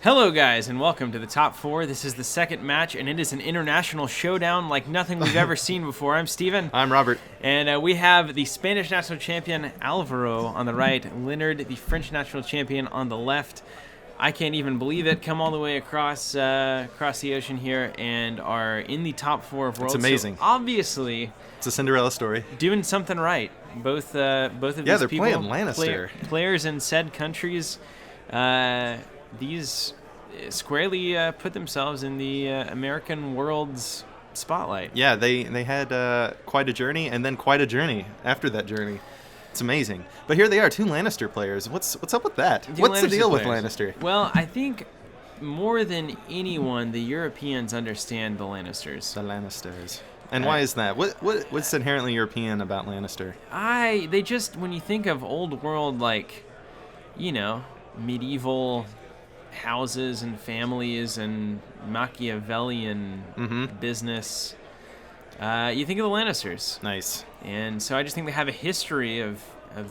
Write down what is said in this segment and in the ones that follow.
Hello guys and welcome to the top 4. This is the second match and it is an international showdown like nothing we've ever seen before. I'm Steven. I'm Robert. And we have the Spanish national champion Alvaro on the right, Leonard, the French national champion on the left. I can't even believe it. Come all the way across the ocean here and are in the top 4 of world. It's amazing. So obviously, it's a Cinderella story. Doing something right. Both of these they're people, playing Lannister. Players in said countries. These squarely put themselves in the American world's spotlight. Yeah, they had quite a journey and then quite a journey after that journey. It's amazing. But here they are, 2 Lannister players. What's up with that? What's the deal with Lannister? Well, I think more than anyone, the Europeans understand the Lannisters. The Lannisters. And why is that? What's inherently European about Lannister? They just, when you think of old world, like, you know, medieval houses and families and Machiavellian business, you think of the Lannisters. Nice. And so I just think they have a history of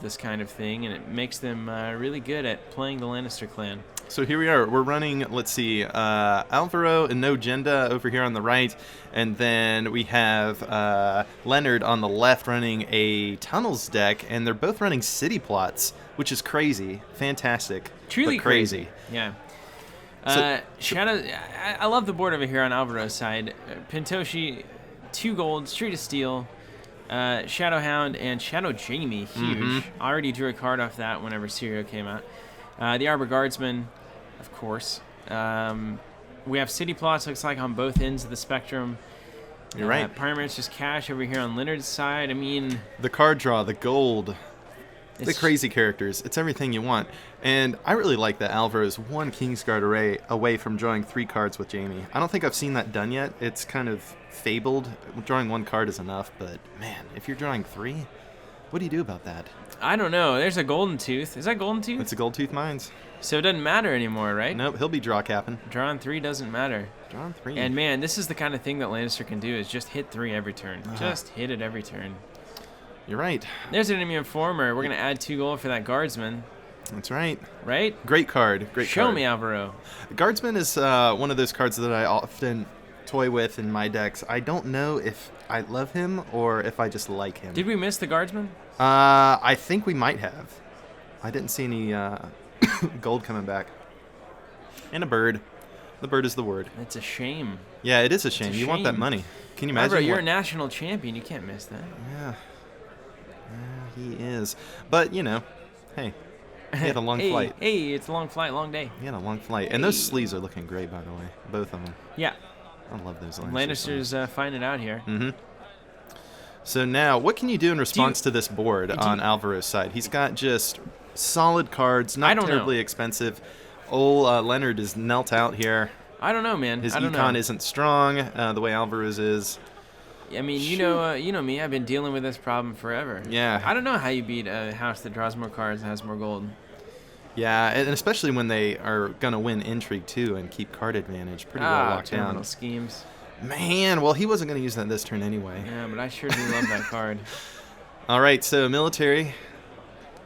this kind of thing, and it makes them really good at playing the Lannister clan. So here we are. We're running, let's see, Alvaro and No Genda over here on the right, and then we have Leonard on the left running a Tunnels deck, and they're both running city plots, which is crazy. Fantastic. Truly but crazy. Yeah. Shadow, I love the board over here on Alvaro's side. Pintoshi, 2 gold, Street of Steel, Shadowhound, and Shadow Jamie, huge. I already drew a card off that whenever Syrio came out. The Arbor Guardsman, of course. We have city plots, looks like, on both ends of the spectrum. You're right. Pyromancer's just cash over here on Leonard's side. I mean, the card draw, the gold, the crazy characters. It's everything you want. And I really like that Alvaro's 1 Kingsguard array away from drawing 3 cards with Jamie. I don't think I've seen that done yet. It's kind of fabled. Drawing 1 card is enough, but man, if you're drawing 3, what do you do about that? I don't know. There's a Golden Tooth. Is that Golden Tooth? It's a Gold Tooth Mines. So it doesn't matter anymore, right? Nope, he'll be draw capping. Drawing 3 doesn't matter. Drawing 3. And man, this is the kind of thing that Lannister can do, is just hit 3 every turn. Just hit it every turn. You're right. There's an enemy informer. We're going to add 2 gold for that guardsman. That's right. Right? Great card. Show me, Alvaro. Guardsman is one of those cards that I often toy with in my decks. I don't know if I love him or if I just like him. Did we miss the guardsman? I think we might have. I didn't see any gold coming back. And a bird. The bird is the word. It's a shame. Yeah, it is a shame. You want that money. Can you imagine? Alvaro, you're a national champion. You can't miss that. Yeah. He is. But, you know, hey, he had a long flight. Hey, it's a long flight, long day. He had a long flight. And those sleeves are looking great, by the way. Both of them. Yeah. I love those Lannisters finding it out here. So now, what can you do in response to this board on Alvaro's side? He's got just solid cards, not terribly expensive. Old Leonard is knelt out here. I don't know, man. His econ isn't strong the way Alvaro's is. I mean, you know me. I've been dealing with this problem forever. Yeah. I don't know how you beat a house that draws more cards and has more gold. Yeah, and especially when they are going to win Intrigue, too, and keep card advantage pretty well locked down. Schemes. Man, well, he wasn't going to use that this turn anyway. Yeah, but I sure do love that card. All right, so military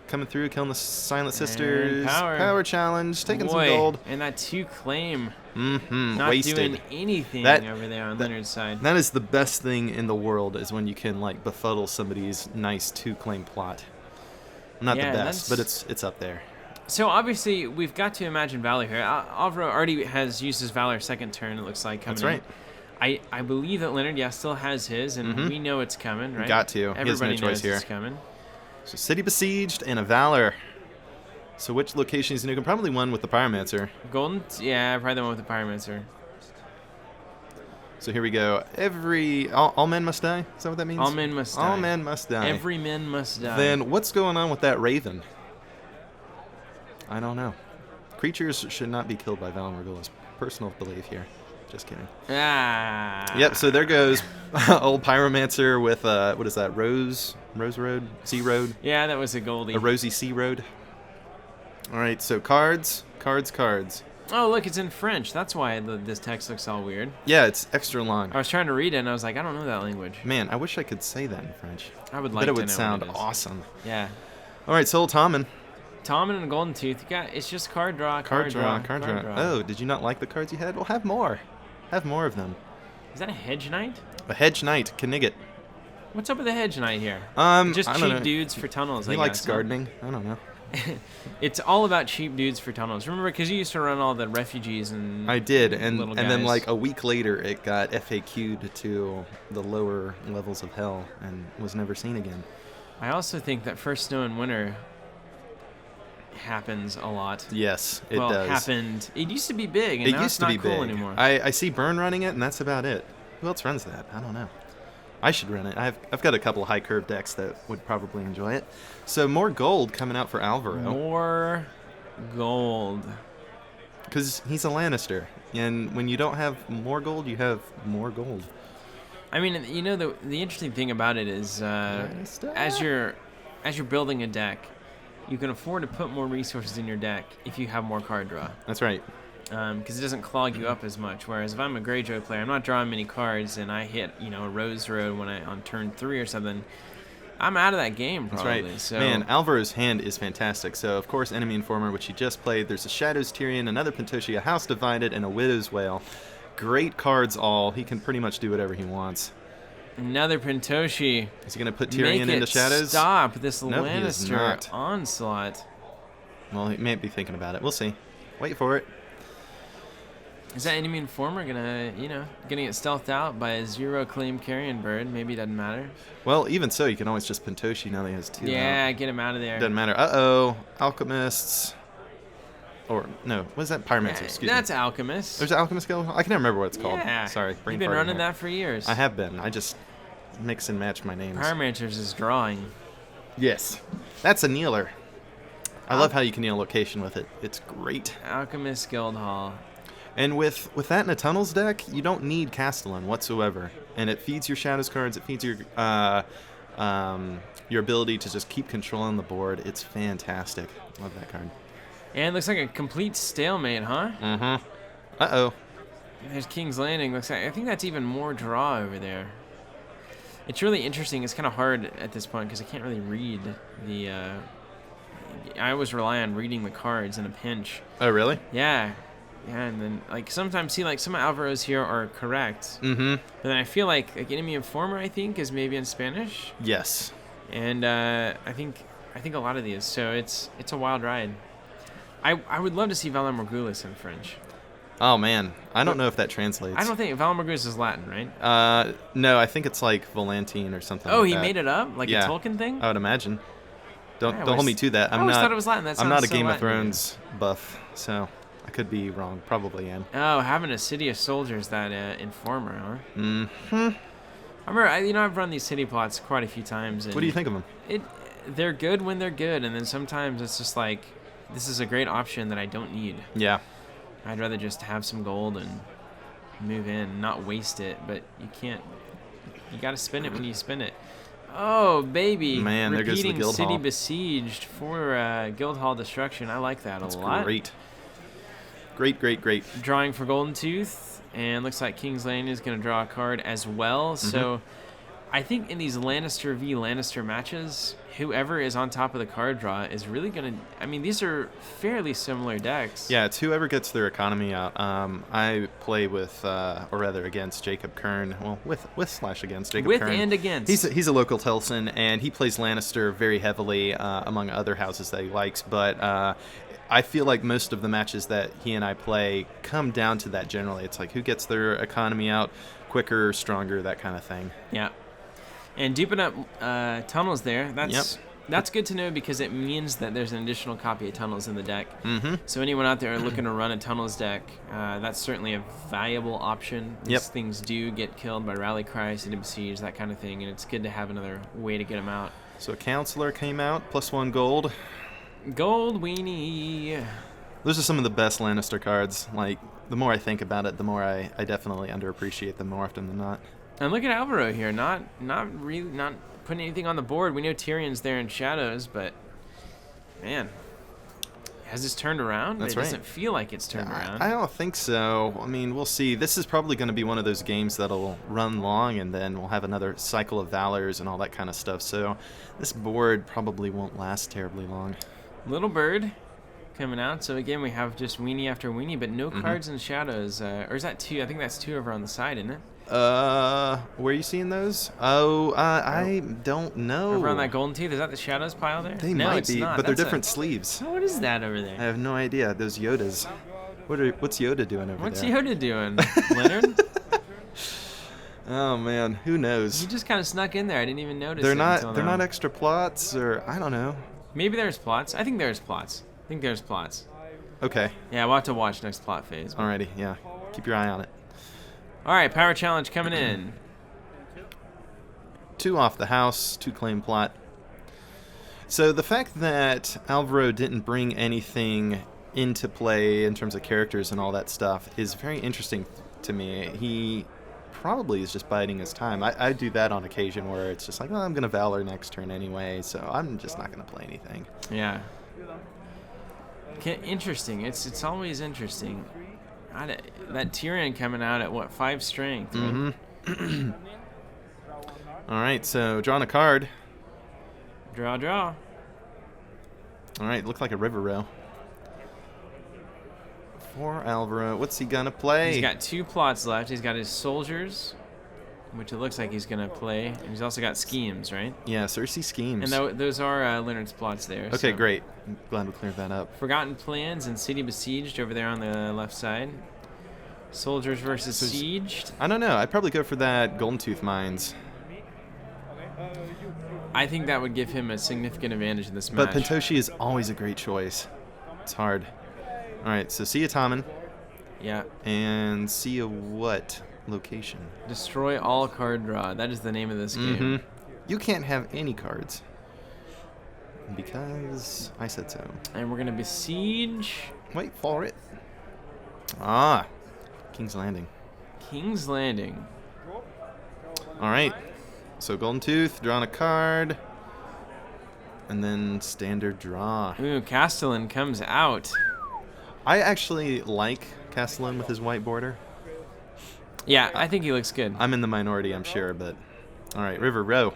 coming through, killing the Silent Sisters. Power challenge, taking some gold. And that 2 claim. Not wasted. Doing anything over there on Leonard's side. That is the best thing in the world, is when you can, like, befuddle somebody's nice 2 claim plot. Not the best, but it's up there. So obviously we've got to imagine Valor here. Alvaro already has used his Valor second turn, it looks like, coming in. I believe that Leonard, still has his, and we know it's coming, right? Got to. Everybody he has no choice knows it's coming. So City Besieged and a Valor. So which location is nuking? Probably one with the Pyromancer. Golden? Yeah, probably the one with the Pyromancer. So here we go. All men must die? Is that what that means? All men must die. All men must die. Every man must die. Then what's going on with that Raven? I don't know. Creatures should not be killed by Val Morgula's personal belief here. Just kidding. Yep, so there goes old Pyromancer with, what is that, Rose Road? Sea Road? Yeah, that was a goldie. A rosy Sea Road. All right, so cards. Oh, look, it's in French. That's why this text looks all weird. Yeah, it's extra long. I was trying to read it, and I was like, I don't know that language. Man, I wish I could say that in French. I would like to know. But it would sound awesome. Yeah. All right, so Tommen. Tommen and Golden Tooth. It's just card draw. Card draw. Oh, did you not like the cards you had? Well, have more. Have more of them. Is that a Hedge Knight? A Hedge Knight, Knigget. What's up with the Hedge Knight here? Just cheap dudes for tunnels. He likes gardening. I don't know. It's all about cheap dudes for tunnels. Remember, because you used to run all the refugees and I did, and little then guys. like a week later, it got FAQ'd to the lower levels of hell and was never seen again. I also think that first snow in winter happens a lot. Yes, it well, does. happened. It used to be big, and It now used it's to not be cool big anymore. I see Burn running it, and that's about it. Who else runs that? I don't know. I should run it. I've got a couple of high curve decks that would probably enjoy it. So more gold coming out for Alvaro. More gold. Because he's a Lannister, and when you don't have more gold, you have more gold. I mean, you know, the interesting thing about it is as you're building a deck, you can afford to put more resources in your deck if you have more card draw. That's right. Because it doesn't clog you up as much. Whereas if I'm a Greyjoy player, I'm not drawing many cards, and I hit a Rose Road on turn 3 or something, I'm out of that game probably. That's right. So Man, Alvaro's hand is fantastic. So of course, Enemy Informer, which he just played. There's a Shadows Tyrion, another Pentoshi, a House Divided, and a Widow's Wail. Great cards all. He can pretty much do whatever he wants. Another Pentoshi. Is he gonna put Tyrion into Shadows? Stop this Nope, he is Lannister not. onslaught. Well, he may be thinking about it. We'll see. Wait for it. Is that Enemy Informer gonna get stealthed out by a 0 claim carrion bird? Maybe it doesn't matter. Well, even so, you can always just Pentoshi now that he has 2 Yeah, out. get him out of there. Doesn't matter. Uh-oh. Alchemists. Or, no, what is that? Pyromancer, excuse me. That's Alchemist. There's an Alchemist Guild? I can never remember what it's called. Yeah. Sorry. You've brain been farting running here. that for years. I have been. I just mix and match my names. Pyromancer's is drawing. Yes. That's a kneeler. I love how you can kneel location with it. It's great. Alchemist Guild Hall. And with that in a Tunnels deck, you don't need Castellan whatsoever. And it feeds your Shadows cards. It feeds your ability to just keep controlling the board. It's fantastic. Love that card. And it looks like a complete stalemate, huh? Mm-hmm. Uh-oh. There's King's Landing. Looks like I think that's even more draw over there. It's really interesting. It's kind of hard at this point because I can't really read the. I always rely on reading the cards in a pinch. Oh, really? Yeah, and then sometimes some Alvaros here are correct. Mm-hmm. But then I feel like Enemy Informer I think is maybe in Spanish. Yes. And I think a lot of these. So it's a wild ride. I would love to see Valar Morghulis in French. Oh, man. I don't know if that translates. I don't think Valar Morghulis is Latin, right? No, I think it's like Volantine or something Oh, like he that. made it up? Like Yeah. a Tolkien thing? I would imagine. Don't I hold me always- to that. I always thought it was Latin. That I'm not a sounds so Game of Latin to me. Thrones buff, so I could be wrong. Probably am. Oh, having a city of soldiers that Informer, huh? Mm-hmm. I remember, I've run these city plots quite a few times. And What do you think of them? They're good when they're good, and then sometimes it's just like, this is a great option that I don't need. Yeah. I'd rather just have some gold and move in, not waste it, but you can't. You got to spend it when you spend it. Oh, baby. Man, there goes the Repeating Guild City Hall. Besieged for Guild Hall Destruction. I like that That's a lot. great. Great. Drawing for Golden Tooth, and looks like King's Landing is going to draw a card as well. So I think in these Lannister v. Lannister matches, whoever is on top of the card draw is really going to... I mean, these are fairly similar decks. Yeah, it's whoever gets their economy out. I play with, or rather against Jacob Kern. Well, with / against Jacob With Kern. and against. He's a local Telson, and he plays Lannister very heavily among other houses that he likes. But I feel like most of the matches that he and I play come down to that generally. It's like who gets their economy out quicker, stronger, that kind of thing. Yeah. And duping up tunnels there, that's good to know because it means that there's an additional copy of tunnels in the deck. Mm-hmm. So anyone out there looking to run a tunnels deck, that's certainly a valuable option. These things do get killed by rally cry, city besiege, that kind of thing, and it's good to have another way to get them out. So Counselor came out, +1 gold. Gold weenie. Those are some of the best Lannister cards. Like, the more I think about it, the more I definitely underappreciate them more often than not. And look at Alvaro here, not putting anything on the board. We know Tyrion's there in Shadows, but man, has this turned around? That's it right. doesn't feel like it's turned around. I don't think so. I mean, we'll see. This is probably going to be one of those games that'll run long, and then we'll have another cycle of Valors and all that kind of stuff. So this board probably won't last terribly long. Little bird coming out. So again, we have just weenie after weenie, but no cards in shadows. Or is that 2? I think that's 2 over on the side, isn't it? Where are you seeing those? Oh, I don't know. Over on that golden teeth, is that the shadows pile there? They no, might it's be, not. but they're That's different sleeves. What is that over there? I have no idea. Those Yodas. What's Yoda doing over What's there? Yoda doing, Leonard? Oh man, who knows? You just kind of snuck in there. I didn't even notice. They're it not. until They're now. not extra plots, or I don't know. Maybe there's plots. I think there's plots. Okay. Yeah, we'll have to watch next plot phase. Alrighty. Yeah. Keep your eye on it. All right, power challenge coming in. 2 off the house, 2 claim plot. So the fact that Alvaro didn't bring anything into play in terms of characters and all that stuff is very interesting to me. He probably is just biding his time. I do that on occasion where it's just like, well, I'm going to Valor next turn anyway, so I'm just not going to play anything. Yeah. Interesting. It's always interesting. That Tyrion coming out at what, 5 strength? Right? Mm-hmm. All right, so drawing a card. Draw. All right, look like a river row. For Alvaro, what's he gonna play? He's got 2 plots left. He's got his soldiers, which it looks like he's gonna play, and he's also got schemes, right? Yeah, Cersei schemes. And those are Leonard's plots there. Okay, so. great. I'm glad we cleared that up. Forgotten Plans and City Besieged over there on the left side. Soldiers versus Sieged. I don't know. I'd probably go for that Golden Tooth Mines. I think that would give him a significant advantage in this match. But Pentoshi is always a great choice. It's hard. All right, so see a Tommen. Yeah. And see a what location? Destroy all card draw. That is the name of this game. You can't have any cards. Because I said so. And we're going to besiege. Wait for it. Ah. King's Landing. King's Landing. All right. So Golden Tooth, drawing a card. And then standard draw. Ooh, Castellan comes out. I actually like Castellan with his white border. Yeah, I think he looks good. I'm in the minority, I'm sure, but... All right, River Row.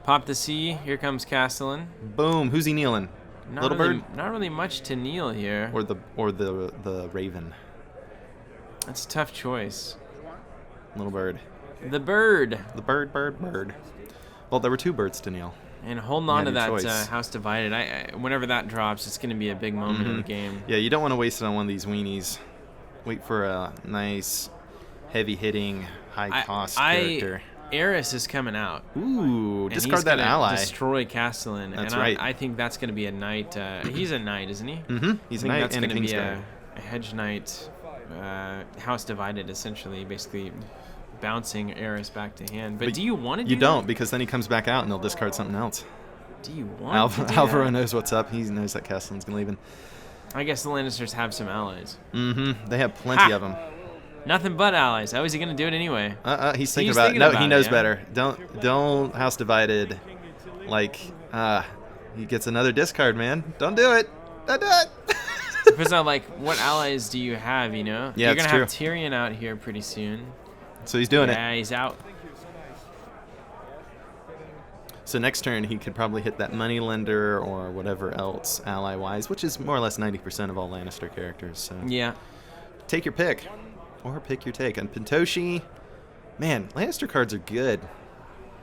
Pop the C. Here comes Castellan. Boom. Who's he kneeling? Little Bird? Not really much to kneel here. Or the Raven. That's a tough choice. Little Bird. The bird. The bird. Well, there were 2 birds to kneel. And holding on to your that choice. House Divided. Whenever that drops, it's going to be a big moment in the game. Yeah, you don't want to waste it on one of these weenies. Wait for a nice, heavy-hitting, high-cost character. Eris is coming out. Ooh, And discard he's that gonna ally. Destroy Castellan. That's and right. I think that's going to be a knight. He's a knight, isn't he? Mm-hmm. He's a knight that's and a gonna be Kingsguard. a hedge knight, House Divided, essentially, basically bouncing Eris back to hand. But do you want to do You don't, that? because then he comes back out and they'll discard something else. Do you want to do Alvaro that? knows what's up. He knows that Castellan's going to leave him. I guess the Lannisters have some allies. Mm-hmm. They have plenty of them. Nothing but allies. How is he going to do it anyway? He's thinking He's about it. thinking No, about he it, knows yeah. better. Don't House Divided. Like, he gets another discard, man. Don't do it. Don't do it. Because I'm like, what allies do you have, you know? Yeah, You're it's going to have Tyrion out here pretty soon. So he's doing it. Yeah, he's out. So next turn, he could probably hit that Moneylender or whatever else ally-wise, which is more or less 90% of all Lannister characters. So Yeah. take your pick. Or pick your take. And Pentoshi, man, Lannister cards are good.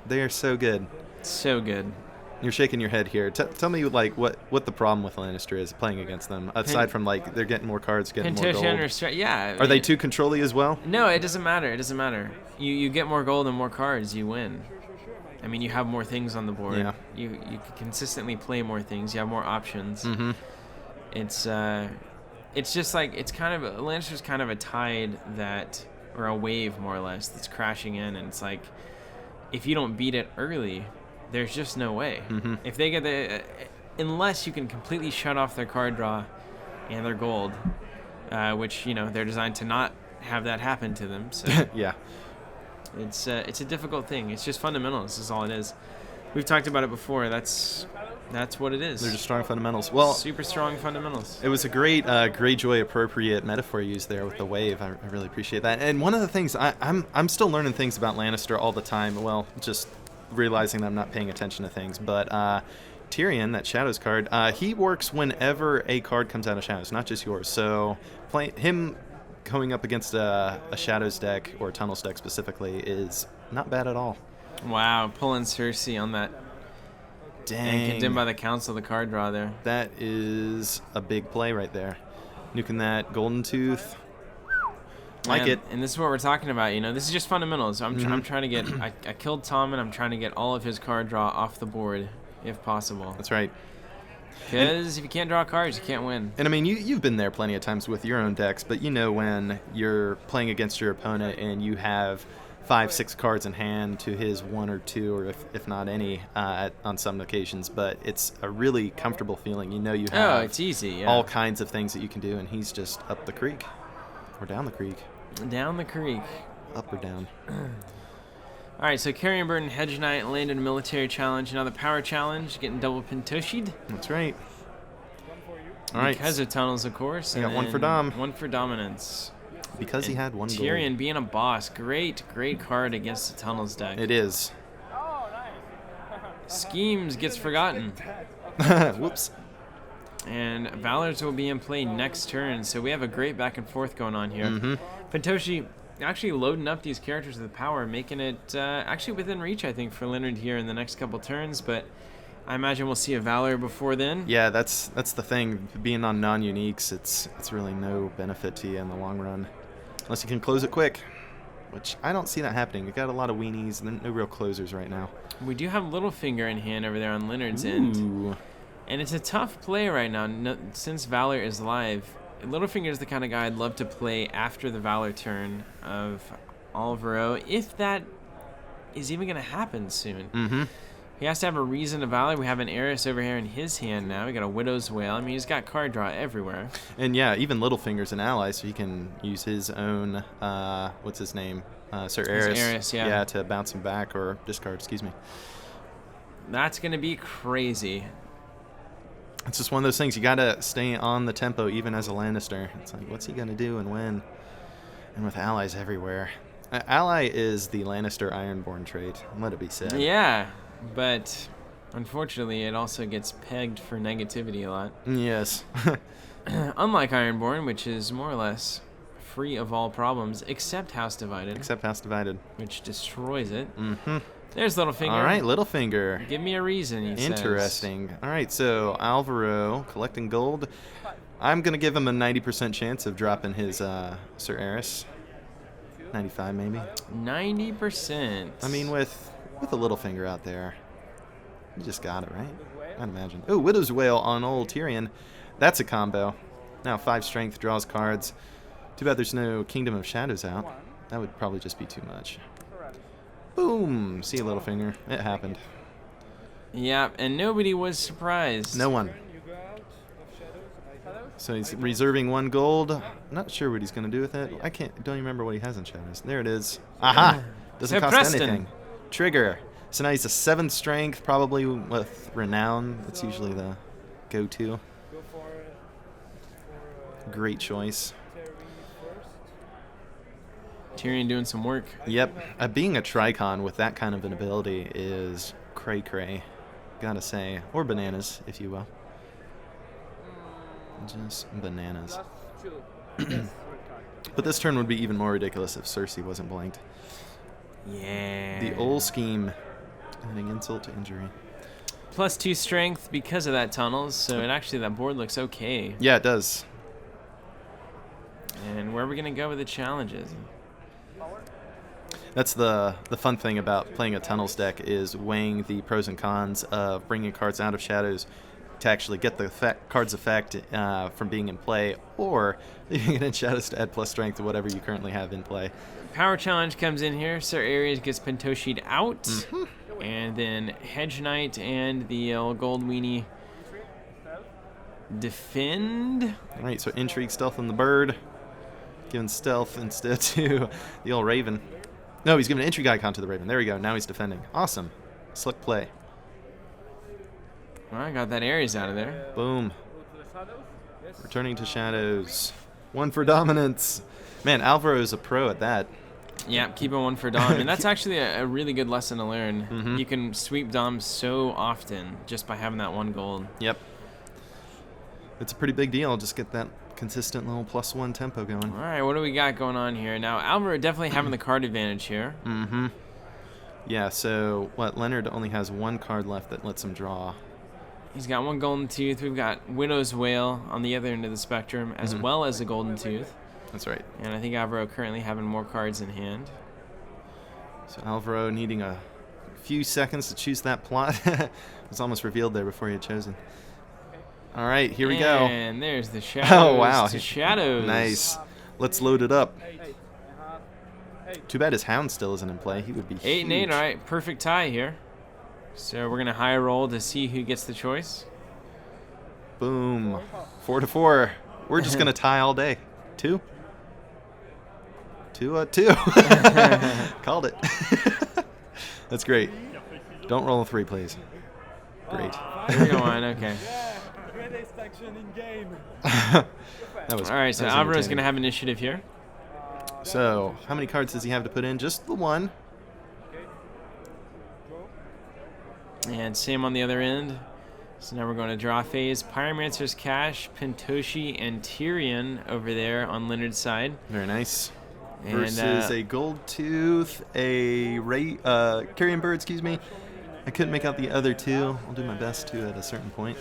They are so good. So good. You're shaking your head here. Tell me, like, what the problem with Lannister is playing against them, aside from, like, they're getting more cards, getting more gold. Yeah. Are they too control-y as well? No, it doesn't matter. It doesn't matter. You get more gold and more cards, you win. I mean, you have more things on the board. Yeah. You can consistently play more things. You have more options. Mm-hmm. It's just like, it's kind of, Lannister's kind of a tide that, or a wave more or less, that's crashing in, and it's like, if you don't beat it early, there's just no way. Mm-hmm. If they get unless you can completely shut off their card draw and their gold, which, you know, they're designed to not have that happen to them, so Yeah. it's a difficult thing. It's just fundamentals is all it is. We've talked about it before. That's what it is. They're just strong fundamentals. Well, super strong fundamentals. it was a great Greyjoy appropriate metaphor used there with the wave. I really appreciate that. And one of the things I'm still learning things about Lannister all the time. Well, just realizing that I'm not paying attention to things. But Tyrion, that Shadows card, he works whenever a card comes out of Shadows, not just yours. So him going up against a Shadows deck, or Tunnels deck specifically, is not bad at all. Wow, pulling Cersei on that. Dang. And condemned by the council, the card draw there. That is a big play right there. Nuking that Golden Tooth. Like it. And this is what we're talking about, you know. This is just fundamentals. I'm trying to get... I killed Tommen. I'm trying to get all of his card draw off the board, if possible. That's right. Because if you can't draw cards, you can't win. And I mean, you've been there plenty of times with your own decks, but you know when you're playing against your opponent and you have 5-6 cards in hand to his 1 or 2, or if not any, on some occasions. But it's a really comfortable feeling. You know you have it's easy, yeah. all kinds of things that you can do, and he's just up the creek. Or down the creek. Down the creek. Up or down. All right, so Carrion Burden, Hedge Knight landed a military challenge. Now the power challenge, getting double Pintoshi'd. That's right. All right. Because of Tunnels, of course. I got one for Dom. One for Dominance. Because he had one Tyrion gold. being a boss. Great card against the Tunnels deck. It is. Schemes gets forgotten. Whoops. And Valors will be in play next turn, so we have a great back and forth going on here. Pintoshi actually loading up these characters with power, making it actually within reach, I think, for Leonard here in the next couple turns, but I imagine we'll see a Valor before then. Yeah, that's the thing. Being on non-uniques, it's really no benefit to you in the long run. Unless you can close it quick, which I don't see that happening. We've got a lot of weenies and no real closers right now. We do have Littlefinger in hand over there on Leonard's end. And it's a tough play right now since Valor is live. Littlefinger is the kind of guy I'd love to play after the Valor turn of Alvaro, if that is even going to happen soon. He has to have a reason to Valor. We have an Eris over here in his hand now. We got a Widow's Wail. I mean, he's got card draw everywhere. And yeah, even Littlefinger's an ally, so he can use his own, what's his name? Sir Eris. Eris, yeah. Yeah, to bounce him back or discard, excuse me. That's going to be crazy. It's just one of those things. You got to stay on the tempo, even as a Lannister. It's like, what's he going to do and when? And with allies everywhere. Ally is the Lannister Ironborn trait. Let it be said. Yeah, but unfortunately, it also gets pegged for negativity a lot. Yes. Unlike Ironborn, which is more or less free of all problems, except House Divided. Except House Divided. Which destroys it. There's Littlefinger. All right, Littlefinger. Give me a reason, he Interesting. says. All right, so Alvaro collecting gold. I'm going to give him a 90% chance of dropping his Sir Eris. 95 maybe. 90%. I mean, with a Littlefinger out there, you just got it, right? I'd imagine. Oh, Widow's Wail on old Tyrion. That's a combo. Now 5 strength, draws cards. Too bad there's no Kingdom of Shadows out. That would probably just be too much. Boom! See you, Littlefinger. It happened. Yeah, and nobody was surprised. No one. So he's reserving 1 gold. Not sure what he's going to do with it. Don't even remember what he has in Shadows. There it is. Aha! Doesn't cost anything. Trigger. So now he's a 7 strength, probably with Renown. That's usually the go-to. Great choice. Tyrion doing some work. Yep. Being a Tricon with that kind of an ability is cray-cray, gotta say. Or bananas, if you will. Just bananas. But this turn would be even more ridiculous if Cersei wasn't blanked. Yeah. The old scheme. Adding insult to injury. +2 strength because of that Tunnels, so that board looks okay. Yeah, it does. And where are we going to go with the challenges? That's the fun thing about playing a Tunnels deck, is weighing the pros and cons of bringing cards out of Shadows to actually get the card's effect from being in play, or leaving it in Shadows to add plus strength to whatever you currently have in play. Power challenge comes in here. Sir Ares gets Pintoshi'd out. And then Hedge Knight and the old gold weenie defend. All right, so intrigue, stealth, and the bird. Giving stealth instead to the old Raven. No, he's giving an intrigue icon to the Raven. There we go. Now he's defending. Awesome. Slick play. Well, I got that Ares out of there. Boom. Returning to Shadows. 1 for dominance. Man, Alvaro is a pro at that. Yeah, keep it one for Dom. And that's actually a really good lesson to learn. Mm-hmm. You can sweep Dom so often just by having that 1 gold. Yep. It's a pretty big deal. Just get that consistent little +1 tempo going. All right, what do we got going on here? Now, Alvaro definitely having the card advantage here. Mm-hmm. Yeah, so Leonard only has 1 card left that lets him draw. He's got 1 golden tooth. We've got Widow's Wail on the other end of the spectrum, as well as a golden tooth. That's right. And I think Alvaro currently having more cards in hand. So Alvaro needing a few seconds to choose that plot. It was almost revealed there before he had chosen. All right, here we go. And there's the shadows. Oh, wow. To shadows. Nice. Let's load it up. Too bad his hound still isn't in play. He would be 8 and 8, huge. all right. Perfect tie here. So we're going to high roll to see who gets the choice. Boom. 4-4. We're just going to tie all day. 2? 2-2. Called it. That's great. Don't roll a 3, please. Great. 3-1, okay. That was, all right, so that was Alvaro's going to entertaining. have initiative here. So, how many cards does he have to put in? Just the 1. And same on the other end. So now we're going to draw phase. Pyromancer's Cash, Pentoshi, and Tyrion over there on Leonard's side. Very nice. And, Versus a Gold Tooth, a Carrion Bird, excuse me. I couldn't make out the other 2. I'll do my best to at a certain point.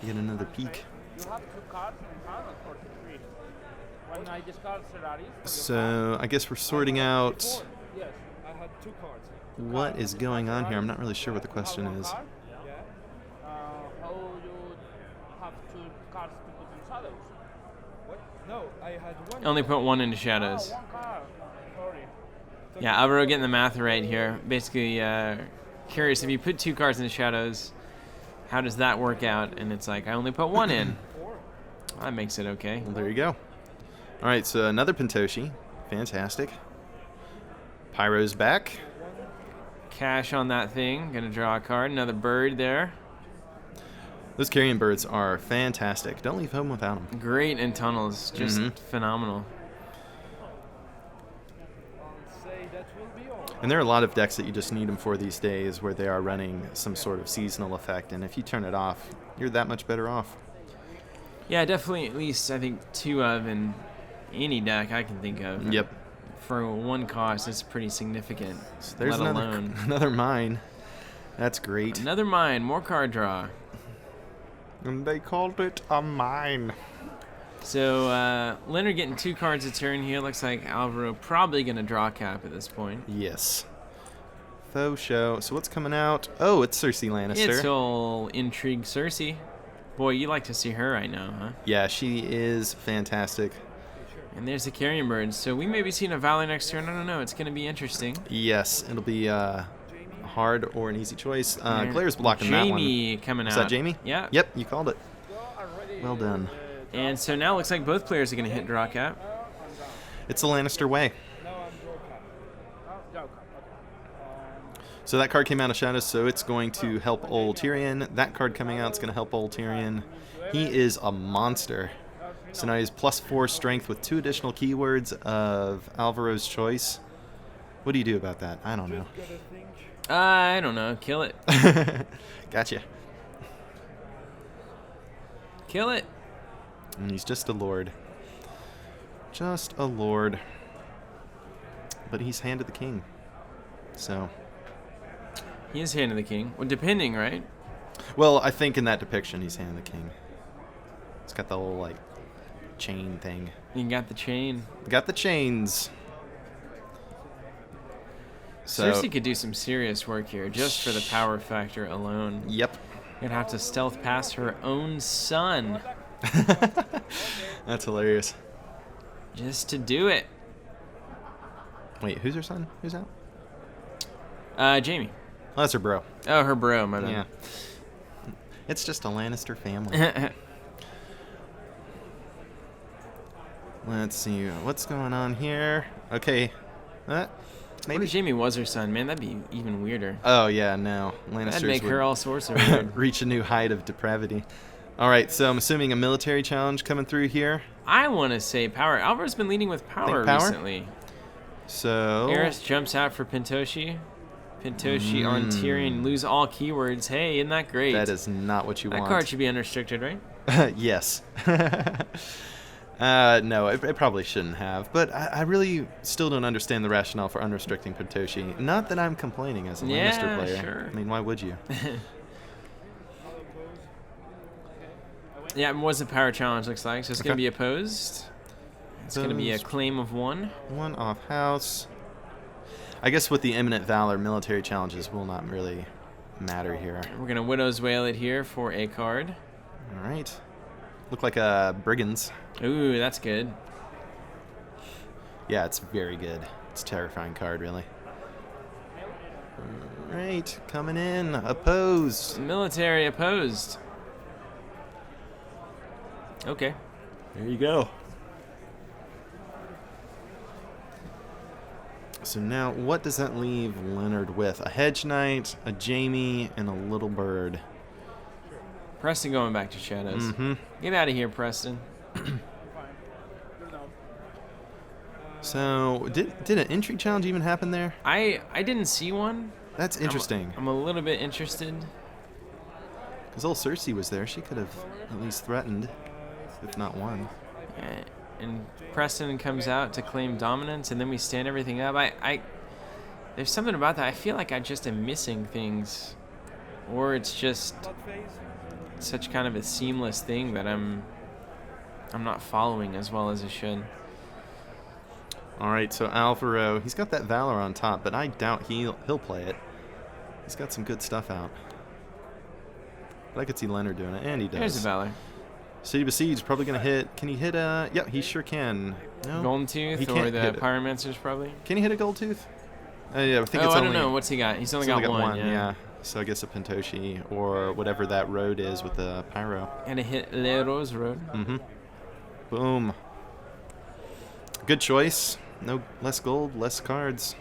Get another peek. So I guess we're sorting out what is going on here. I'm not really sure what the question is. only put 1 into shadows. Yeah, Alvaro getting the math right here. Basically, curious, if you put 2 cards into shadows, how does that work out? And it's like, I only put 1 in. That makes it okay. Well, there you go. All right, so another Pentoshi. Fantastic. Pyro's back. Cash on that thing. Gonna draw a card. Another bird there. Those Carrion Birds are fantastic. Don't leave home without them. Great in tunnels. Just phenomenal. And there are a lot of decks that you just need them for these days where they are running some sort of seasonal effect. And if you turn it off, you're that much better off. Yeah, definitely at least, I think, 2 of in any deck I can think of. Yep. For 1 cost, it's pretty significant. So there's let alone another mine. That's great. another mine, more card draw. And they called it a mine. So Leonard getting 2 cards a turn here. Looks like Alvaro probably going to draw cap at this point. Yes. Faux show. So what's coming out? Oh, it's Cersei Lannister. It's all intrigue Cersei. Boy, you like to see her right now, huh? Yeah, she is fantastic. And there's the Carrion Bird. So we may be seeing a Valley next turn. I don't know. It's going to be interesting. Yes, it'll be a hard or an easy choice. Claire's blocking that one. Jamie coming out. Is that Jamie? Yeah. Yep, you called it. Well done. And so now it looks like both players are going to hit draw cap. It's the Lannister way. So that card came out of Shadows, so it's going to help old Tyrion. That card coming out is going to help old Tyrion. He is a monster. So now he's +4 strength with 2 additional keywords of Alvaro's choice. What do you do about that? I don't know. I don't know. Kill it. Gotcha. Kill it. And he's just a lord. Just a lord. But he's handed the king. So... He is hand of the king. Well, depending, right? Well, I think in that depiction, he's hand the king. It's got the whole, like, chain thing. You got the chain. Got the chains. So, Cersei could do some serious work here just for the power factor alone. Yep. You'd have to stealth past her own son That's hilarious. just to do it. Wait, who's her son? Who's that? Jamie. Oh, that's her bro. Oh, her bro, my bad. Yeah. It's just a Lannister family. Let's see. What's going on here? Okay. Maybe Maybe. Jamie was her son, man. That'd be even weirder. Oh, yeah, no. That'd Lannisters make would her all sorts of weird. reach a new height of depravity. All right, so I'm assuming a military challenge coming through here. I want to say power. Alvaro's been leading with power, Think power? recently. So Eris jumps out for Pintoshi. Pintoshi on Tyrion. Lose all keywords. Hey, isn't that great? that is not what you want. That card should be unrestricted, right? Yes. No, it probably shouldn't have. But I really still don't understand the rationale for unrestricting Pintoshi. Not that I'm complaining as a Lannister player. Sure. I mean, why would you? Yeah, what's the power challenge looks like? So it's going to be opposed. It's going to be a claim of 1. 1 off house. I guess with the Imminent Valor, military challenges will not really matter here. We're going to Widow's Wail it here for a card. All right. Look like a Brigands. Ooh, that's good. Yeah, it's very good. It's a terrifying card, really. All right, coming in. Opposed. Military opposed. Okay. There you go. So now, what does that leave Leonard with? A Hedge Knight, a Jaime, and a Little Bird. Preston going back to Shadows. Mm-hmm. Get out of here, Preston. So, did an entry challenge even happen there? I didn't see one. That's interesting. I'm a little bit interested. Because old Cersei was there. She could have at least threatened, if not won. And Preston comes out to claim dominance, and then we stand everything up. There's something about that. I feel like I just am missing things, or it's just such kind of a seamless thing that I'm not following as well as I should. All right, so Alvaro, he's got that Valor on top, but I doubt he'll play it. He's got some good stuff out. But I could see Leonard doing it, and he does. There's a Valor. City Besieged probably going to hit. Can he hit a... Yeah, he sure can. No, Golden Tooth or the Pyromancer's probably. Can he hit a Gold Tooth? Yeah, I think I it's don't know. What's he got? He's only got one. Yeah. So I guess a Pintoshi or whatever that road is with the Pyro. And a hit Le Rose Road. Mm-hmm. Boom. Good choice. No less gold, less cards.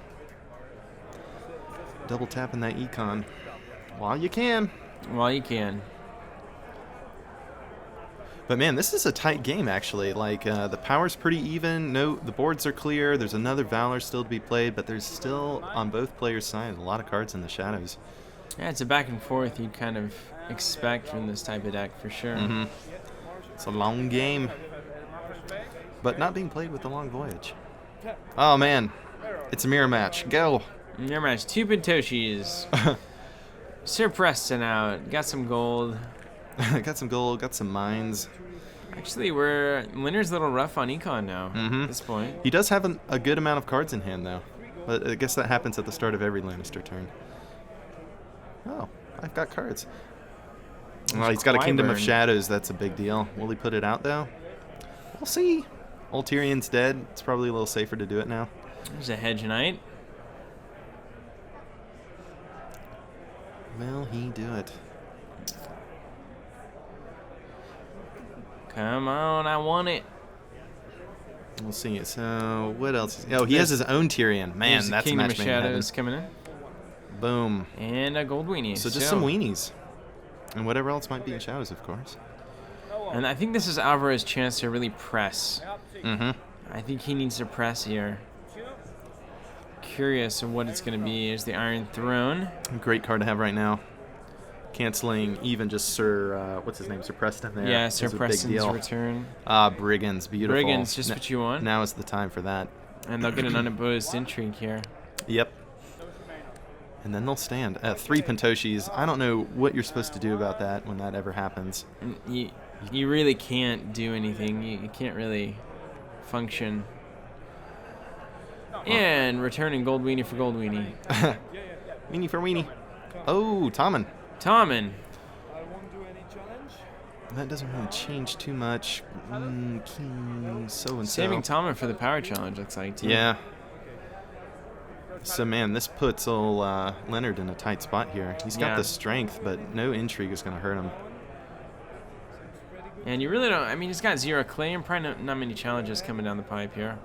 Double tapping that econ while you can. While you can. But man, this is a tight game actually. Like the power's pretty even. No, the boards are clear. There's another Valor still to be played, but there's still on both players' sides a lot of cards in the shadows. Yeah, it's a back and forth you'd kind of expect from this type of deck for sure. Mm-hmm. It's a long game, but not being played with the long voyage. Oh man, it's a mirror match. Go. Mirror match. 2 Pintoshis. Sir Preston out. Got some gold. Got some gold. Got some mines. Actually, Leonard's a little rough on econ now at this point. He does have a good amount of cards in hand though, but I guess that happens at the start of every Lannister turn. Oh, I've got cards. Well, he's got a Kingdom of Shadows. That's a big deal. Will he put it out though? We'll see. Old Tyrion's dead. It's probably a little safer to do it now. There's a Hedge Knight. Will he do it? Come on, I want it. We'll see. So, what else? Oh, he has his own Tyrion. Man, that's Kingdom match of Shadows coming in. Boom. And a gold weenie. So just some weenies. And whatever else might be in Shadows, of course. And I think this is Alvaro's chance to really press. Mm-hmm. I think he needs to press here. Curious of what it's going to be. Is the Iron Throne. Great card to have right now. Canceling even just Sir, what's his name? Sir Preston there. Yeah, Sir Preston's return. Brigands, beautiful. Brigands, just what you want. Now is the time for that. And they'll get an unopposed intrigue here. Yep. And then they'll stand. 3 Pintoshis. I don't know what you're supposed to do about that when that ever happens. You really can't do anything. You can't really function. And returning gold weenie for gold weenie. Weenie for weenie. Oh, Tommen. Tommen. That doesn't really change too much. King so-and-so. Saving Tommen for the power challenge, looks like, too. Yeah. So, man, this puts old Leonard in a tight spot here. He's got the strength, but no intrigue is going to hurt him. And you really don't... I mean, he's got 0 claim. Probably not many challenges coming down the pipe here.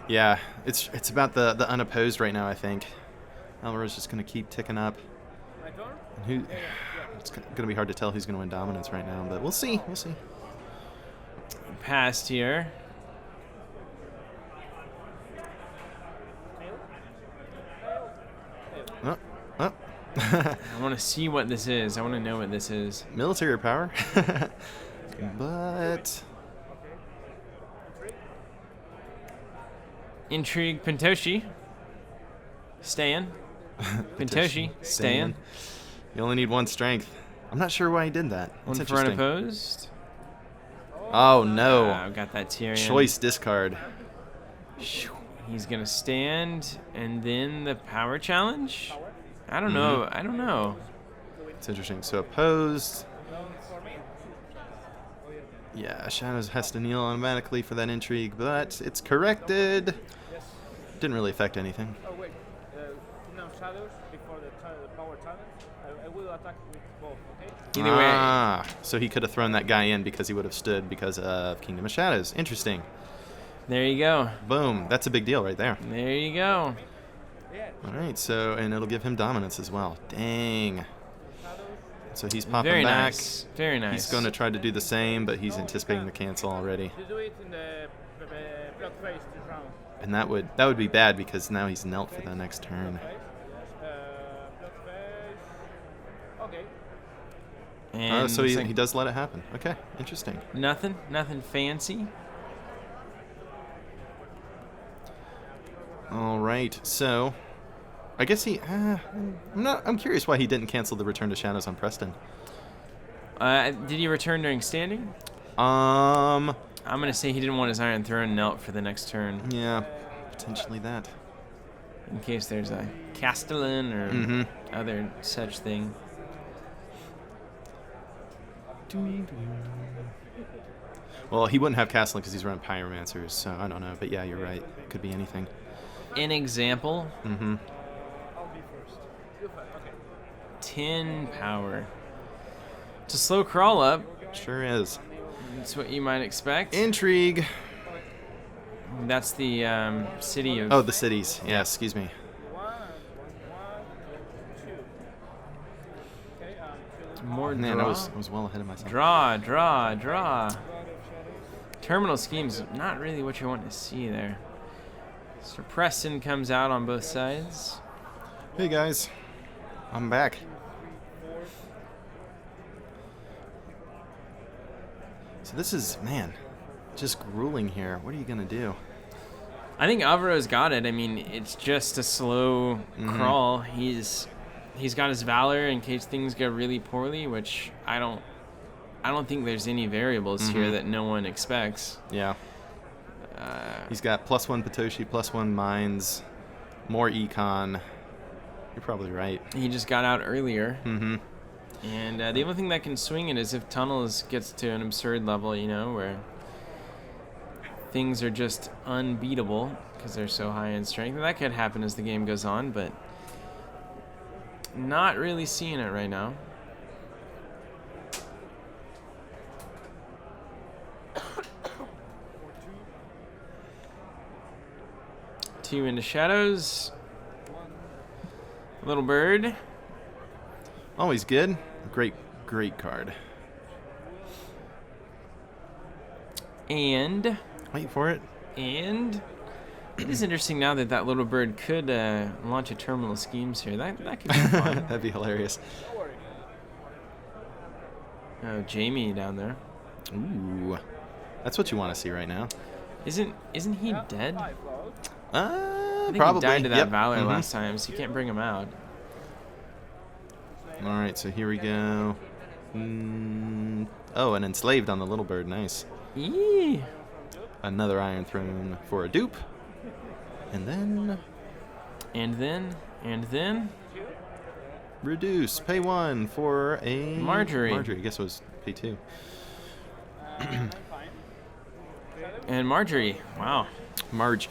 Yeah, it's about the unopposed right now, I think. Alvaro's just going to keep ticking up. And it's going to be hard to tell who's going to win dominance right now, but we'll see. We'll see. Passed here. I want to see what this is. I want to know what this is. Military power. But... Intrigue, Pentoshi. Staying. Pentoshi, staying. You only need 1 strength. I'm not sure why he did that. That's 1 for interesting. unopposed. Oh, no. I've got that Tyrion. Choice discard. He's going to stand, and then the power challenge? I don't know. I don't know. It's interesting. So opposed. Yeah, Shadows has to kneel automatically for that intrigue, but it's corrected. Didn't really affect anything. Oh wait, Shadows before the power challenge. I will attack with both. Okay. Either way. So he could have thrown that guy in because he would have stood because of Kingdom of Shadows. Interesting. There you go. Boom. That's a big deal right there. There you go. All right. So and it'll give him dominance as well. Dang. So he's popping Very back. nice. Very nice. He's going to try to do the same, but he's anticipating the cancel already. You do it in the block phase this round. And that would be bad because now he's knelt for the next turn. Block phase. Okay. And So he does let it happen. Okay, interesting. nothing fancy. All right, so I guess he. I'm curious why he didn't cancel the Return to Shadows on Preston. Did he return during standing? Um. I'm gonna say he didn't want his Iron Throne knelt for the next turn, Yeah, potentially that. in case there's a Castellan or other such thing. Well, he wouldn't have Castellan because he's running Pyromancers, so I don't know. But yeah, you're right. Could be anything. An example. Mm-hmm. 10 power. It's a slow crawl up. Sure is. That's what you might expect. Intrigue. That's the city of. Oh, the cities. Yeah, excuse me. More draw. Man, I was well ahead of myself. Draw. Terminal schemes, not really what you want to see there. So Preston comes out on both sides. Hey guys, I'm back. So this is, man, just grueling here. What are you gonna do? I think Alvaro's got it. I mean, it's just a slow crawl. He's got his Valor in case things go really poorly, which I don't think there's any variables here that no one expects. Yeah. He's got +1 Potoshi, +1 Mines, more Econ. You're probably right. He just got out earlier. Mm-hmm. And the only thing that can swing it is if Tunnels gets to an absurd level, where things are just unbeatable because they're so high in strength. And that could happen as the game goes on, but not really seeing it right now. Two into Shadows. Little Bird. Always good. Great card. And Wait for it. it is interesting now that Little Bird could launch a Terminal Schemes here. That could be fun. That'd be hilarious. Oh, Jamie down there. Ooh, that's what you want to see right now. Isn't he dead? I think Probably. he died to that Yep. Valor last time, so you can't bring him out. All right, so here we go. Oh, an Enslaved on the Little Bird. Nice. Yee. Another Iron Throne for a dupe. And then reduce. Pay 1 for a... Marjorie. I guess it was pay 2. and Marjorie. Wow. Marge.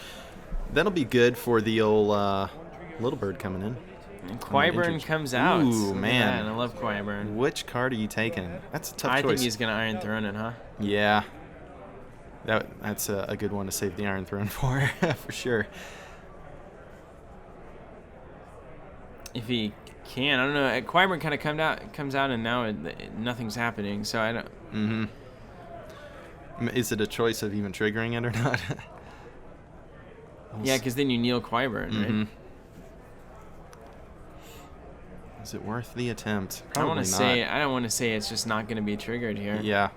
That'll be good for the old Little Bird coming in. And Quiburn comes out. Ooh, Look at man. that, I love Quiburn. Which card are you taking? That's a tough I choice. think he's gonna Iron Throne it, huh? Yeah. That's a good one to save the Iron Throne for, for sure. If he can, I don't know. Quiburn kind of comes out, and now nothing's happening. So I don't. Mm-hmm. Is it a choice of even triggering it or not? Yeah, because then you kneel Quiburn, right? Is it worth the attempt? I Probably want to not. say I don't want to say it's just not going to be triggered here. Yeah.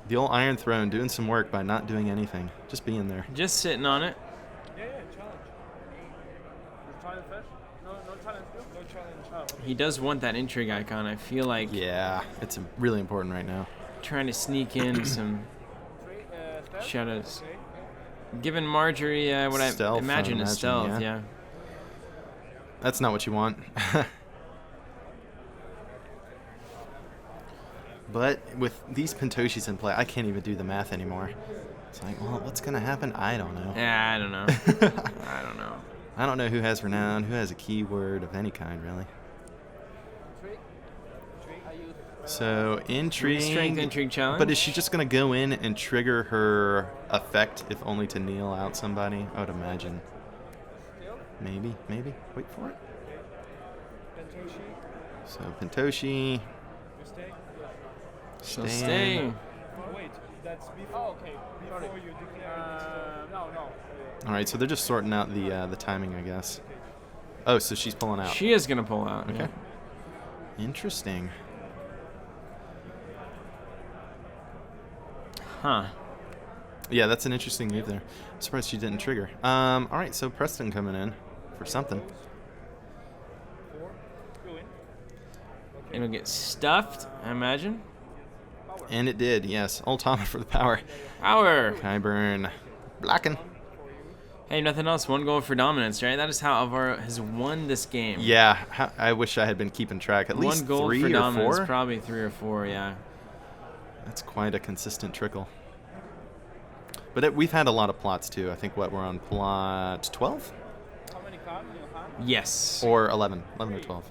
The old Iron Throne doing some work by not doing anything. Just being there. Just sitting on it. Yeah, challenge. You challenge first? No challenge. No challenge. He does want that intrigue icon. I feel like Yeah, it's really important right now. trying to sneak in some shadows. Given Marjorie what Stealth, I imagine is stealth, yeah. yeah. That's not what you want. But with these Pentoshis in play, I can't even do the math anymore. It's like, well, what's going to happen? I don't know. Yeah, I don't know. I don't know. I don't know who has renown, who has a keyword of any kind, really. So, intrigue. Strength intrigue challenge. But is she just going to go in and trigger her effect, if only to kneel out somebody? I would imagine. Maybe. Wait for it. So, Pentoshi. She'll stay. Wait, that's before. Oh, okay. Before you declare it. No. All right, so they're just sorting out the timing, I guess. Oh, so she's pulling out. She is gonna pull out. Okay. Yeah. Interesting. Huh. Yeah, that's an interesting move there. I'm surprised she didn't trigger. All right, so Preston coming in for something. It'll get stuffed, I imagine. And it did, yes. Old Tama for the power. Power. Kyburn. Blacken. Hey, nothing else. 1 goal for dominance, right? That is how Alvaro has won this game. Yeah, I wish I had been keeping track. At least 1 goal 3 for or dominance, 4. probably 3 or 4, yeah. That's quite a consistent trickle. But we've had a lot of plots too. I think we're on plot 12? How many cards do you have? Yes. Or 11. 11 or 12.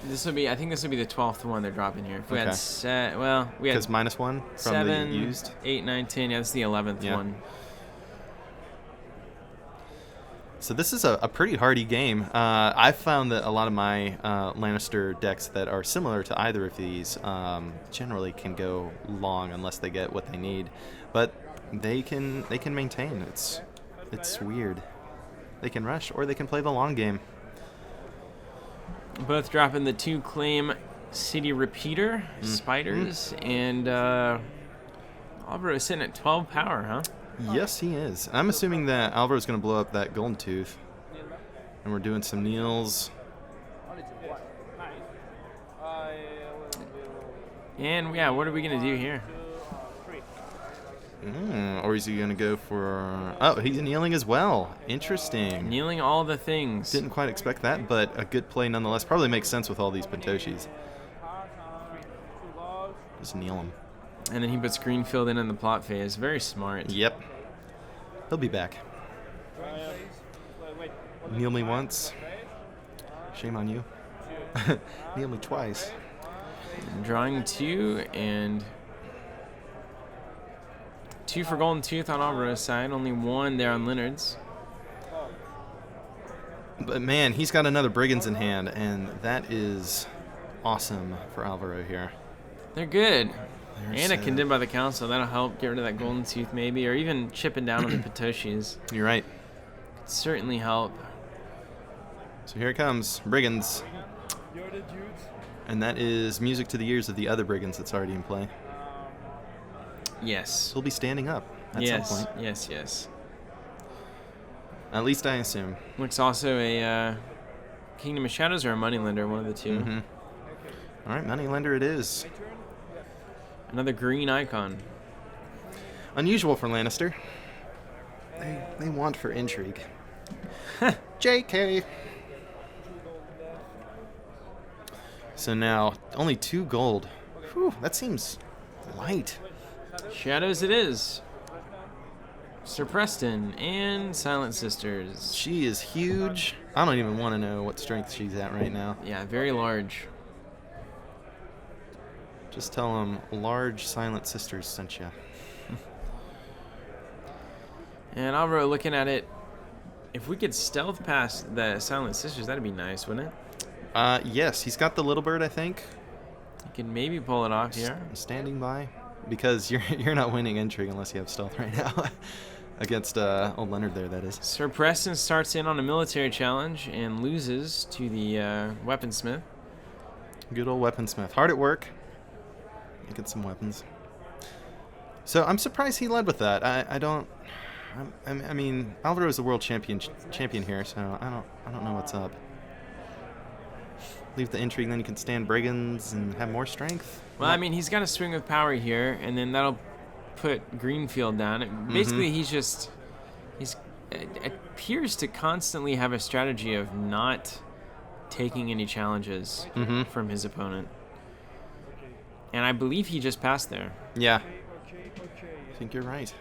I think this will be the 12th one they're dropping here. If we Okay. had we had Because -1 from 7, the used. 8, 9, 10. Yeah, this is the 11th Yeah. one. So this is a pretty hardy game. I've found that a lot of my Lannister decks that are similar to either of these generally can go long unless they get what they need, but they can maintain. It's weird. They can rush or they can play the long game. Both dropping the 2 claim city repeater spiders, and Alvaro is sitting at 12 power, huh? Yes, he is. I'm assuming that Alvaro's going to blow up that golden tooth, and we're doing some kneels. And yeah, what are we gonna do here? Or is he going to go for... Oh, he's kneeling as well. Interesting. Kneeling all the things. Didn't quite expect that, but a good play nonetheless. Probably makes sense with all these Pentoshis. Just kneel him. And then he puts Greenfield in the plot phase. Very smart. Yep. He'll be back. Kneel me once. Shame on you. Kneel me twice. Drawing 2 and 2 for Golden Tooth on Alvaro's side. Only 1 there on Leonard's. But man, he's got another Brigands in hand, and that is awesome for Alvaro here. They're good. There's, And a condemned by the council. That'll help get rid of that Golden Tooth maybe, or even chipping down on the Pentoshis. You're right. Could certainly help. So here it comes, Brigands. And that is music to the ears of the other Brigands that's already in play. Yes. He'll be standing up at some point. Yes. At least I assume. Looks also a Kingdom of Shadows or a Moneylender, one of the 2. Mm-hmm. All right, Moneylender it is. Another green icon. Unusual for Lannister. They want for intrigue. JK. So now, only 2 gold. Whew, that seems light. Shadows it is. Sir Preston and Silent Sisters. She is huge. I don't even want to know what strength she's at right now. Yeah, very large. Just tell them large Silent Sisters sent you. And Alvaro looking at it. If we could stealth past the Silent Sisters, that'd be nice, wouldn't it? Yes, he's got the little bird, I think. You could maybe pull it off here. Standing by. Because you're not winning intrigue unless you have stealth right now. Against old Leonard there, that is. Sir Preston starts in on a military challenge and loses to the weaponsmith. Good old weaponsmith. Hard at work. Making some weapons. So I'm surprised he led with that. I mean, Alvaro is the world champion here, so I don't know what's up. Leave the intrigue, then you can stand brigands and have more strength. Well, I mean, he's got to swing with power here, and then that'll put Greenfield down. Basically, he appears to constantly have a strategy of not taking any challenges from his opponent. And I believe he just passed there. Yeah. I think you're right.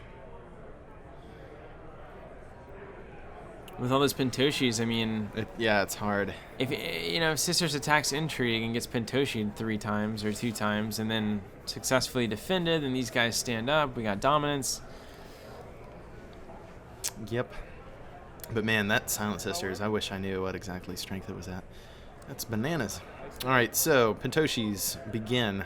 With all those Pentoshis, I mean... it's hard. If Sisters attacks Intrigue and gets Pentoshi'd 3 times or 2 times and then successfully defended, and these guys stand up, we got dominance. Yep. But man, that Silent Sisters, I wish I knew what exactly strength it was at. That's bananas. All right, so Pentoshis begin.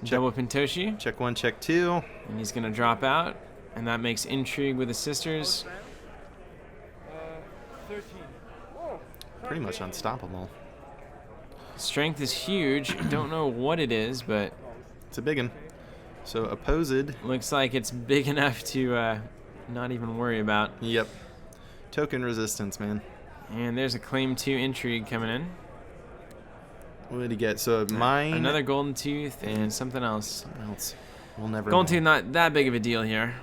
Double Pentoshi. Check 1, check 2. And he's going to drop out, and that makes Intrigue with the Sisters. 13. Pretty much unstoppable. Strength is huge. Don't know what it is, but... It's a big one. So opposed. Looks like it's big enough to not even worry about. Yep. Token resistance, man. And there's a claim 2 Intrigue coming in. What did he get? So mine... Another Golden Tooth and something else. Something else. We'll never Golden know. Tooth, not that big of a deal here.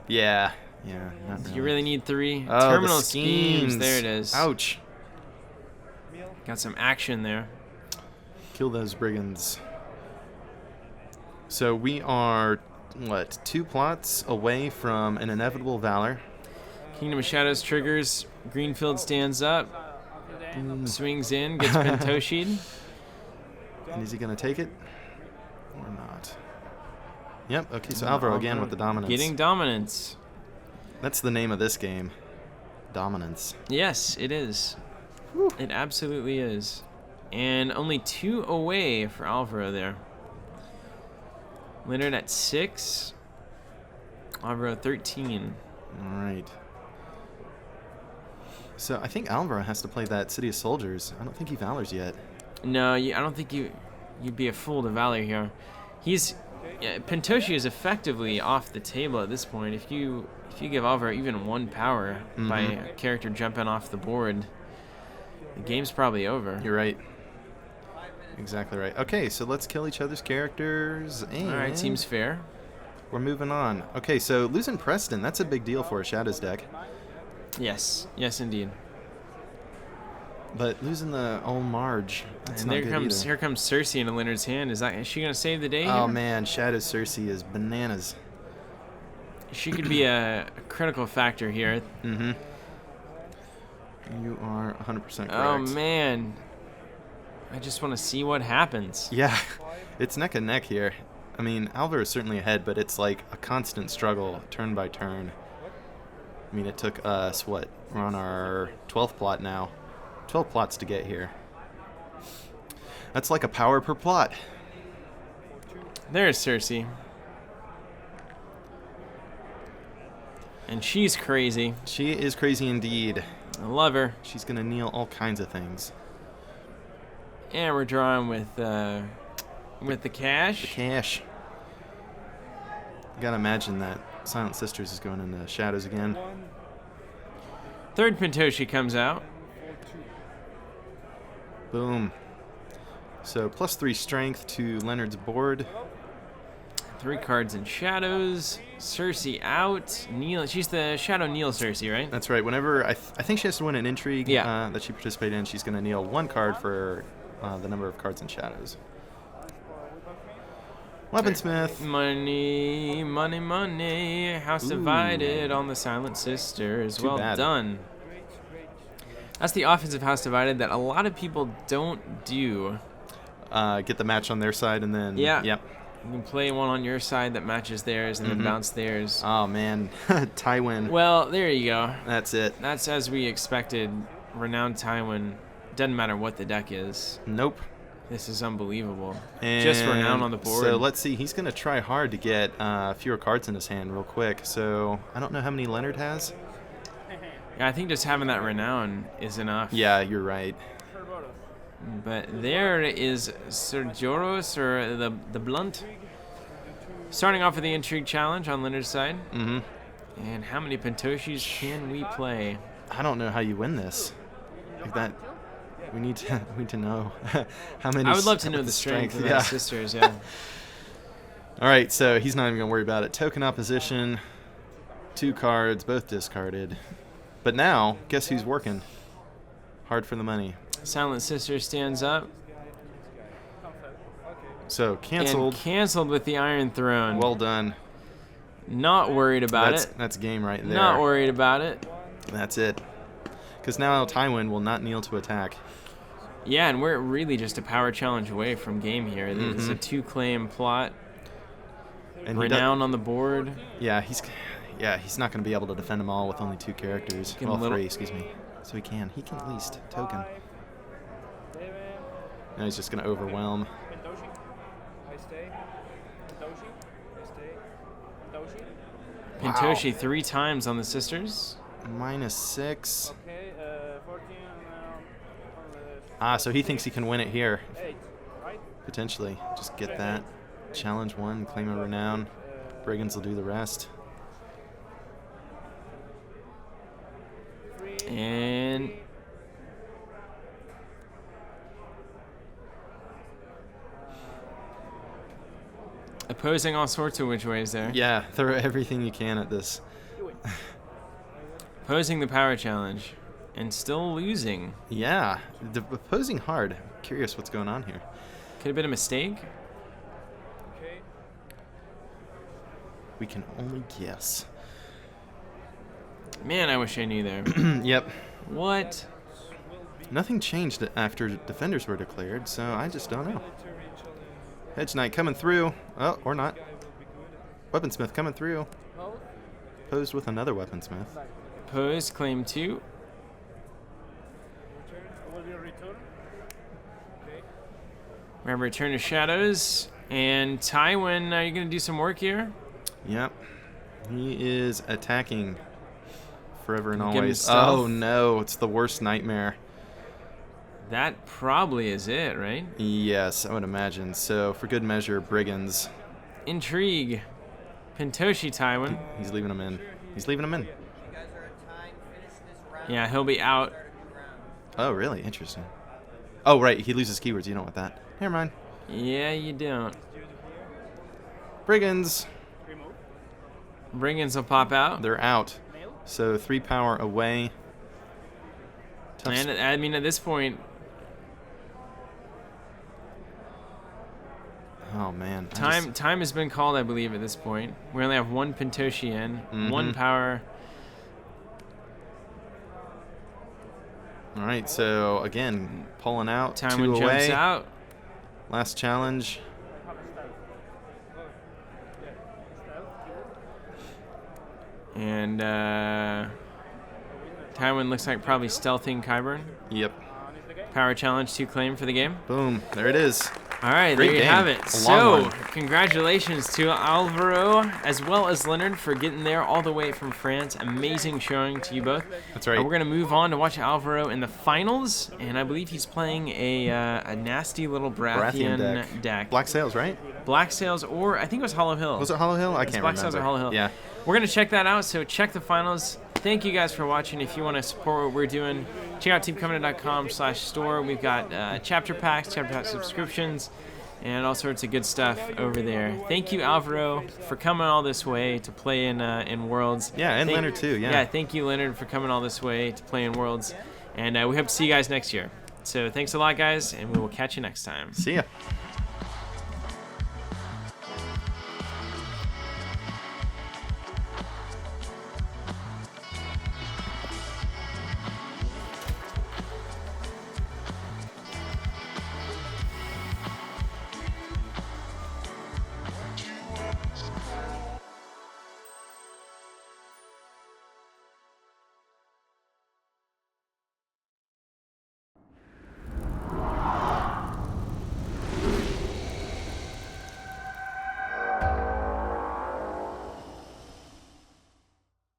Yeah. Yeah, not really. You really need 3. Oh, Terminal the schemes. There it is. Ouch. Got some action there. Kill those brigands. So we are, 2 plots away from an inevitable valor. Kingdom of Shadows triggers. Greenfield stands up. Swings in. Gets Pentoshi'd. And is he going to take it? Or not? Yep, okay, so Alvaro again with the dominance. Getting dominance. That's the name of this game. Dominance. Yes, it is. Whew. It absolutely is. And only 2 away for Alvaro there. Leonard at 6. Alvaro 13. All right. So I think Alvaro has to play that City of Soldiers. I don't think he valors yet. No, I don't think you'd be a fool to valor here. Pentoshi is effectively off the table at this point. If you give Alvaro even 1 power by a character jumping off the board, the game's probably over. You're right. Exactly right. Okay, so let's kill each other's characters. And all right, seems fair. We're moving on. Okay, so losing Preston, that's a big deal for a Shadows deck. Yes, indeed. But losing the old Marge, that's and not here good comes either. here comes Cersei into Leonard's hand. Is she gonna save the day? Oh here? man, Shadows Cersei is bananas. She could be a critical factor here. You are 100% correct. Oh man, I just want to see what happens. Yeah, it's neck and neck here. I mean, Alvaro is certainly ahead, but it's like a constant struggle, turn by turn. I mean, it took us, we're on our 12th plot now. 12 plots to get here. That's like a power per plot. There's Cersei. And she's crazy. She is crazy indeed. I love her. She's going to kneel all kinds of things. And we're drawing with the cash. The cash. You got to imagine that Silent Sisters is going into Shadows again. 3rd Pentoshi comes out. Boom. So +3 strength to Leonard's board. 3 cards in Shadows. Cersei out. Neil. She's the Shadow Neil Cersei, right? That's right. Whenever I think she has to win an intrigue Yeah. that she participated in, she's going to kneel 1 card for the number of cards in Shadows. Weaponsmith. Money, money, money. House divided on the Silent Sisters. Too Well bad. done. That's the offensive house divided that a lot of people don't do. Get the match on their side and then... Yeah. Yep. You can play one on your side that matches theirs and then bounce theirs. Oh, man. Tywin. Well, there you go. That's it. That's as we expected. Renowned Tywin. Doesn't matter what the deck is. Nope. This is unbelievable. And Just renown on the board. So let's see. He's going to try hard to get fewer cards in his hand real quick. So I don't know how many Leonard has. Yeah, I think just having that renown is enough. Yeah, you're right. But there is Sir Joros, or the Blunt. Starting off with the Intrigue Challenge on Leonard's side. Mm-hmm. And how many Pentoshis can we play? I don't know how you win this. Like that, we need to know how many. I would love to know the strength of those sisters. Yeah. All right, so he's not even gonna worry about it. Token opposition, 2 cards, both discarded. But now, guess who's working hard for the money? Silent Sister stands up. So canceled. And canceled with the Iron Throne. Well done. Not worried about it. That's game right there. Not worried about it. That's it. Because now Tywin will not kneel to attack. Yeah, and we're really just a power challenge away from game here. This is a 2-claim plot. And renown on the board. Yeah, he's not going to be able to defend them all with only 2 characters. Well, 3, excuse me. So he can at least token. Now he's just going to overwhelm. Pentoshi 3 times on the sisters. -6. So he thinks he can win it here. Potentially. Just get that. Challenge 1, claim a renown. Brigands will do the rest. And opposing all sorts of which ways there. Yeah, throw everything you can at this. Opposing the power challenge and still losing. Yeah, opposing hard. I'm curious what's going on here. Could have been a mistake. We can only guess. Man, I wish I knew there. Yep. What? Nothing changed after defenders were declared, so I just don't know. Hedge Knight coming through. Oh, or not. Weaponsmith coming through. Posed with another Weaponsmith. Posed, claim 2. Remember, Return to Shadows. And Tywin, are you going to do some work here? Yep. He is attacking forever and Give him always. stealth. Oh no, it's the worst nightmare. That probably is it, right? Yes, I would imagine. So, for good measure, Brigands. Intrigue. Pentoshi Tywin. He's leaving him in. He's leaving him in. Yeah, he'll be out. Oh, really? Interesting. Oh, right. He loses keywords. You don't want that. Never mind. Yeah, you don't. Brigands. Brigands will pop out. They're out. So 3 power away. Tough And I mean, at this point, oh man. time has been called, I believe, at this point. We only have 1 Pentoshi in, 1 power. All right, so again, pulling out. Tywin 2 away. jumps out. Last challenge. And Tywin looks like probably stealthing Qyburn. Yep. Power challenge 2 claim for the game. Boom. There it is. All right, Great there you game. have it. A long So, one. congratulations to Alvaro as well as Leonard for getting there all the way from France. Amazing showing to you both. That's right. We're going to move on to watch Alvaro in the finals, and I believe he's playing a nasty little Baratheon deck. Black Sails, right? Black Sails, or I think it was Hollow Hill. Was it Hollow Hill? I can't Black remember. Sails or Hollow Hill. Yeah. We're going to check that out, so check the finals. Thank you guys for watching. If you want to support what we're doing, check out teamcovenant.com/store. We've got chapter packs, chapter pack subscriptions, and all sorts of good stuff over there. Thank you, Alvaro, for coming all this way to play in Worlds. Yeah, and Leonard too, yeah. Yeah, thank you, Leonard, for coming all this way to play in Worlds. And we hope to see you guys next year. So thanks a lot, guys, and we will catch you next time. See ya.